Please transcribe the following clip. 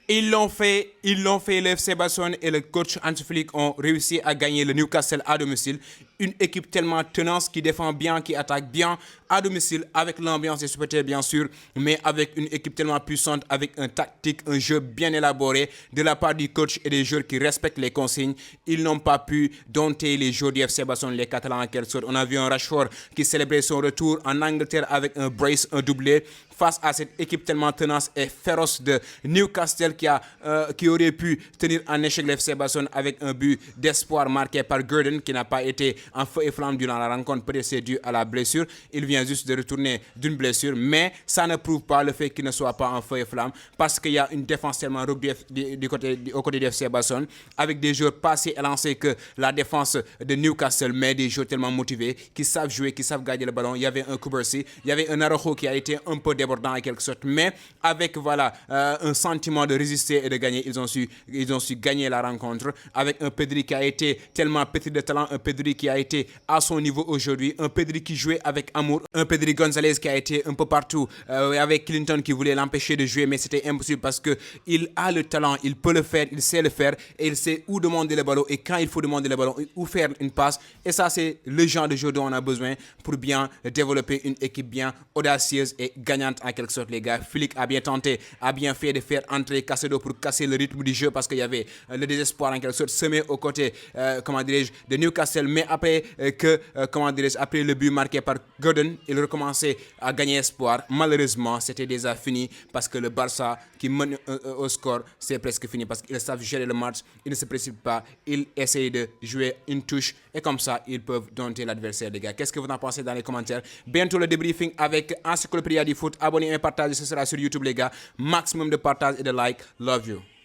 Ils l'ont fait, le FC Barcelone et le coach Hansi Flick ont réussi à gagner le Newcastle à domicile. Une équipe tellement tenace qui défend bien, qui attaque bien à domicile, avec l'ambiance des supporters bien sûr, mais avec une équipe tellement puissante, avec un tactique, un jeu bien élaboré de la part du coach et des joueurs qui respectent les consignes. Ils n'ont pas pu dompter les joueurs du FC Barcelone, les Catalans en quelque sorte. On a vu un Rashford qui célébrait son retour en Angleterre avec un brace, un doublé, face à cette équipe tellement tenace et féroce de Newcastle qui aurait pu tenir en échec le FC Barcelone avec un but d'espoir marqué par Gordon qui n'a pas été en feu et flamme durant la rencontre, peut-être c'est dû à la blessure. Il vient juste de retourner d'une blessure, mais ça ne prouve pas le fait qu'il ne soit pas en feu et flamme parce qu'il y a une défense tellement rude au côté du FC Barcelone avec des joueurs pas si élancés que la défense de Newcastle, mais des joueurs tellement motivés qui savent jouer, qui savent garder le ballon. Il y avait un Kubersi, il y avait un Araujo qui a été un peu débordant en quelque sorte, mais avec un sentiment de résister et de gagner, ils ont su gagner la rencontre avec un Pedri qui a été tellement pétri de talent, un Pedri qui a été à son niveau aujourd'hui, un Pedri qui jouait avec amour, un Pedri Gonzalez qui a été un peu partout avec Clinton qui voulait l'empêcher de jouer, mais c'était impossible parce que il a le talent, il peut le faire, il sait le faire et il sait où demander le ballon et quand il faut demander le ballon, où faire une passe. Et ça, c'est le genre de jeu dont on a besoin pour bien développer une équipe bien audacieuse et gagnante en quelque sorte, les gars. Flick a bien tenté, a bien fait de faire entrer Caicedo pour casser le rythme du jeu parce qu'il y avait le désespoir en quelque sorte semé aux côtés, de Newcastle. Mais après après le but marqué par Gordon, il recommençait à gagner espoir. Malheureusement, c'était déjà fini parce que le Barça qui mène au score, c'est presque fini parce qu'ils savent gérer le match, ils ne se précipitent pas, ils essayent de jouer une touche et comme ça, ils peuvent dompter l'adversaire, les gars. Qu'est-ce que vous en pensez dans les commentaires? Bientôt le débriefing avec Encyclopédia du foot. Abonnez et partagez, ce sera sur YouTube, les gars. Maximum de partage et de like. Love you.